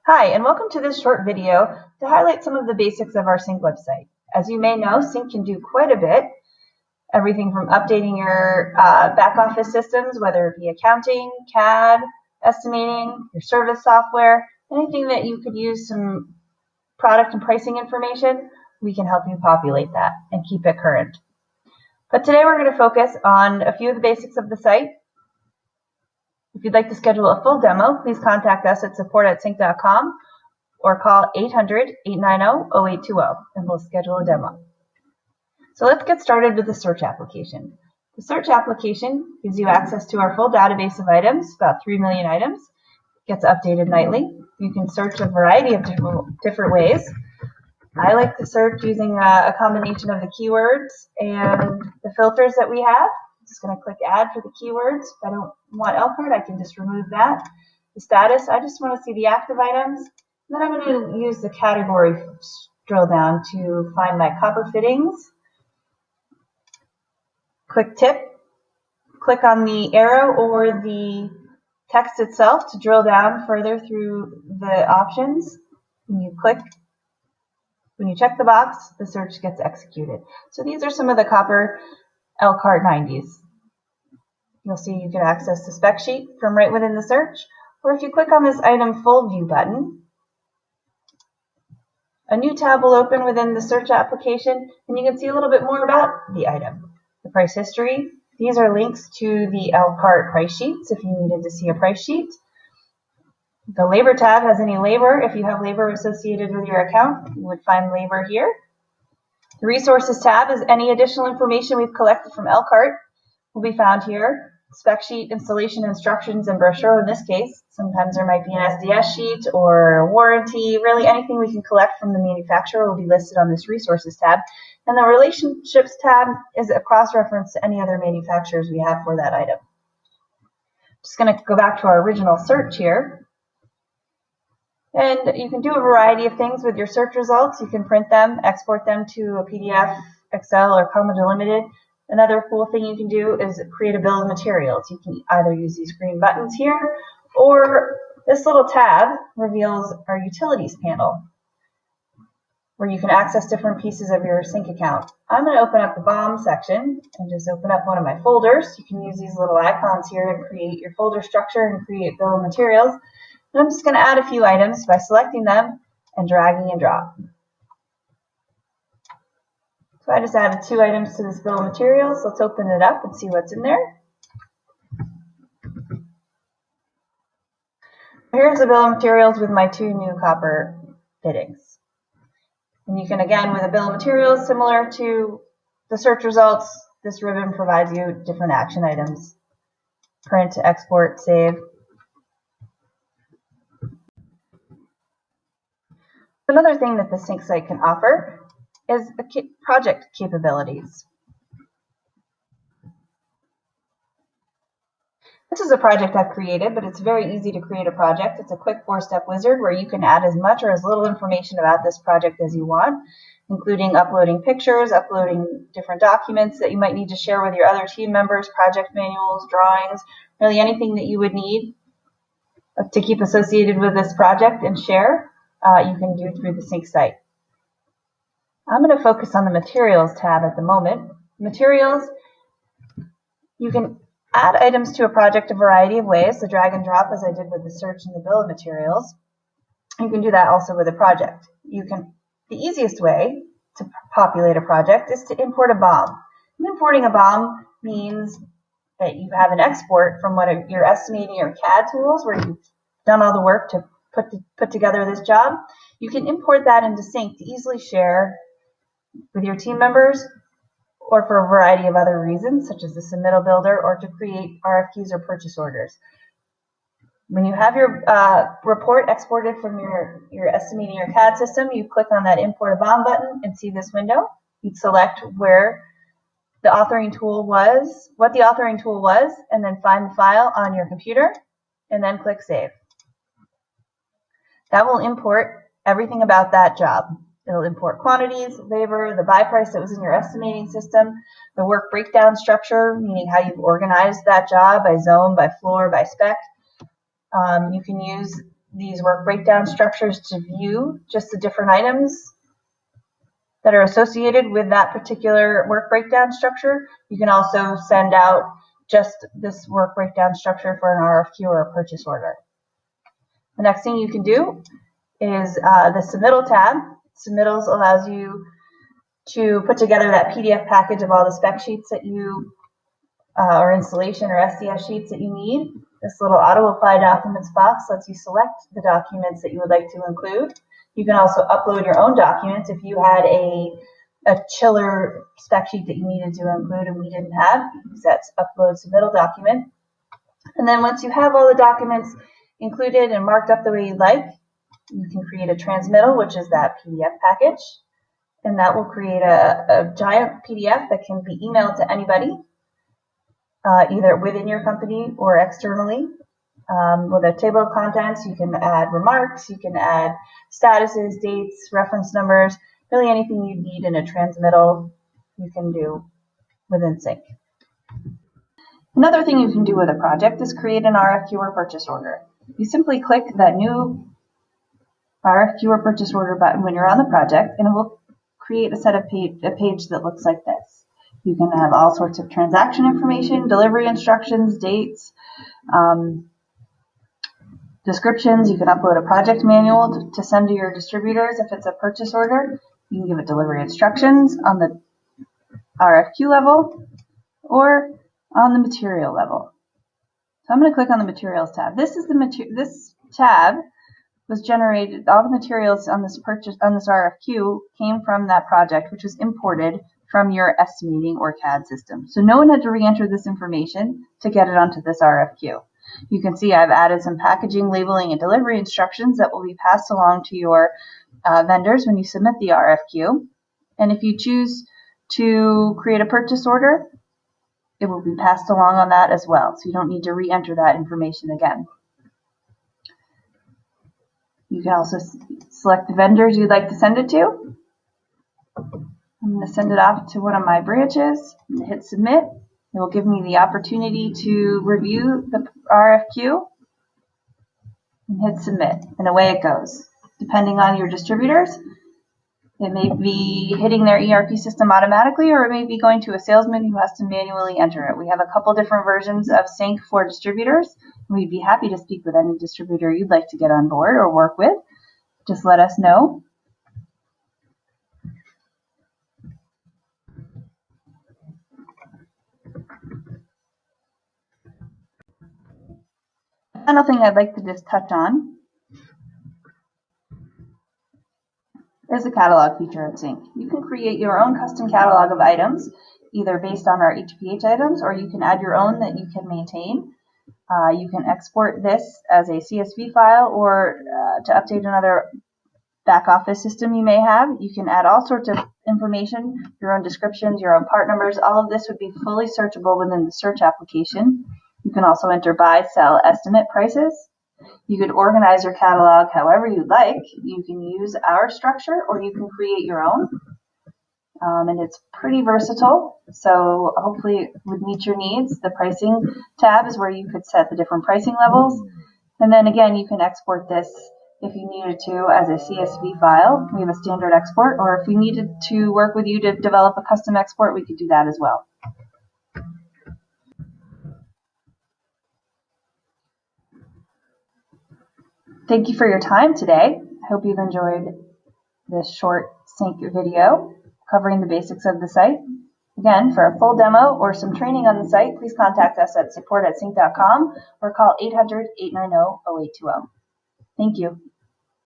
Hi, and welcome to this short video to highlight some of the basics of our CINC website. As you may know, CINC can do quite a bit, everything from updating your back office systems, whether it be accounting, CAD, estimating, your service software, anything that you could use some product and pricing information, we can help you populate that and keep it current. But today we're going to focus on a few of the basics of the site. If you'd like to schedule a full demo, please contact us at support@cinc.com or call 800-890-0820 and we'll schedule a demo. So let's get started with the search application. The search application gives you access to our full database of items, about 3 million items. It gets updated nightly. You can search a variety of different ways. I like to search using a combination of the keywords and the filters that we have. I'm just going to click add for the keywords. If I don't want Elkhart, I can just remove that. The status, I just want to see the active items. And then I'm going to use the category drill down to find my copper fittings. Quick tip, click on the arrow or the text itself to drill down further through the options. When you check the box, the search gets executed. So these are some of the copper Elkhart 90s. You'll see you can access the spec sheet from right within the search, or if you click on this item full view button, a new tab will open within the search application and you can see a little bit more about the item. The price history, these are links to the Elkhart price sheets if you needed to see a price sheet. The labor tab has any labor. If you have labor associated with your account, you would find labor here. The resources tab is any additional information we've collected from Elkhart will be found here. Spec sheet, installation instructions, and brochure in this case. Sometimes there might be an SDS sheet or warranty. Really anything we can collect from the manufacturer will be listed on this resources tab. And the relationships tab is a cross-reference to any other manufacturers we have for that item. Just going to go back to our original search here. And you can do a variety of things with your search results. You can print them, export them to a PDF, Excel, or Comma Delimited. Another cool thing you can do is create a bill of materials. You can either use these green buttons here, or this little tab reveals our utilities panel, where you can access different pieces of your CINC account. I'm going to open up the BOM section and just open up one of my folders. You can use these little icons here to create your folder structure and create bill of materials. And I'm just going to add a few items by selecting them and dragging and drop. So I just added 2 items to this bill of materials. Let's open it up and see what's in there. Here's the bill of materials with my 2 new copper fittings. And you can, again, with a bill of materials similar to the search results, this ribbon provides you different action items. Print, export, save. Another thing that the CINC site can offer is the project capabilities. This is a project I've created, but it's very easy to create a project. It's a quick 4-step wizard where you can add as much or as little information about this project as you want, including uploading pictures, uploading different documents that you might need to share with your other team members, project manuals, drawings, really anything that you would need to keep associated with this project and share, you can do through the CINC site. I'm going to focus on the Materials tab at the moment. Materials, you can add items to a project a variety of ways, so drag and drop as I did with the search and the bill of materials. You can do that also with a project. The easiest way to populate a project is to import a BOM. And importing a BOM means that you have an export from what you're estimating your CAD tools where you've done all the work to put together this job. You can import that into CINC to easily share with your team members or for a variety of other reasons, such as the submittal builder or to create RFQs or purchase orders. When you have your report exported from your estimating your CAD system, you click on that Import a BOM button and see this window. You'd select where the authoring tool was, what the authoring tool was, and then find the file on your computer, and then click Save. That will import everything about that job. It'll import quantities, labor, the buy price that was in your estimating system, the work breakdown structure, meaning how you've organized that job by zone, by floor, by spec. You can use these work breakdown structures to view just the different items that are associated with that particular work breakdown structure. You can also send out just this work breakdown structure for an RFQ or a purchase order. The next thing you can do is the Submittal tab. Submittals allows you to put together that PDF package of all the spec sheets that you, or installation or SDS sheets that you need. This little auto apply documents box lets you select the documents that you would like to include. You can also upload your own documents if you had a chiller spec sheet that you needed to include and we didn't have. Use that upload submittal document. And then once you have all the documents included and marked up the way you'd like, you can create a transmittal, which is that PDF package. And that will create a giant PDF that can be emailed to anybody, either within your company or externally. With a table of contents, you can add remarks, you can add statuses, dates, reference numbers, really anything you need in a transmittal you can do within CINX. Another thing you can do with a project is create an RFQ or purchase order. You simply click that new RFQ or purchase order button when you're on the project, and it will create a page that looks like this. You can have all sorts of transaction information, delivery instructions, dates, descriptions. You can upload a project manual to send to your distributors if it's a purchase order. You can give it delivery instructions on the RFQ level or on the material level. So I'm going to click on the materials tab. This tab was generated. All the materials on this RFQ came from that project, which was imported from your estimating or CAD system. So no one had to re-enter this information to get it onto this RFQ. You can see I've added some packaging, labeling, and delivery instructions that will be passed along to your vendors when you submit the RFQ. And if you choose to create a purchase order, it will be passed along on that as well. So you don't need to re-enter that information again. You can also select the vendors you'd like to send it to. I'm going to send it off to one of my branches and hit submit. It will give me the opportunity to review the RFQ and hit submit, and away it goes. Depending on your distributors, it may be hitting their ERP system automatically, or it may be going to a salesman who has to manually enter it. We have a couple different versions of CINX for distributors. We'd be happy to speak with any distributor you'd like to get on board or work with. Just let us know. The final thing I'd like to just touch on is the catalog feature of CINX. You can create your own custom catalog of items, either based on our HPH items, or you can add your own that you can maintain. You can export this as a CSV file or to update another back office system you may have. You can add all sorts of information, your own descriptions, your own part numbers. All of this would be fully searchable within the search application. You can also enter buy, sell, estimate prices. You could organize your catalog however you'd like. You can use our structure or you can create your own. And it's pretty versatile, so hopefully it would meet your needs. The pricing tab is where you could set the different pricing levels. And then again, you can export this if you needed to as a CSV file. We have a standard export, or if we needed to work with you to develop a custom export, we could do that as well. Thank you for your time today. I hope you've enjoyed this short CINX video covering the basics of the site. Again, for a full demo or some training on the site, please contact us at support@cinx.com or call 800-890-0820. Thank you.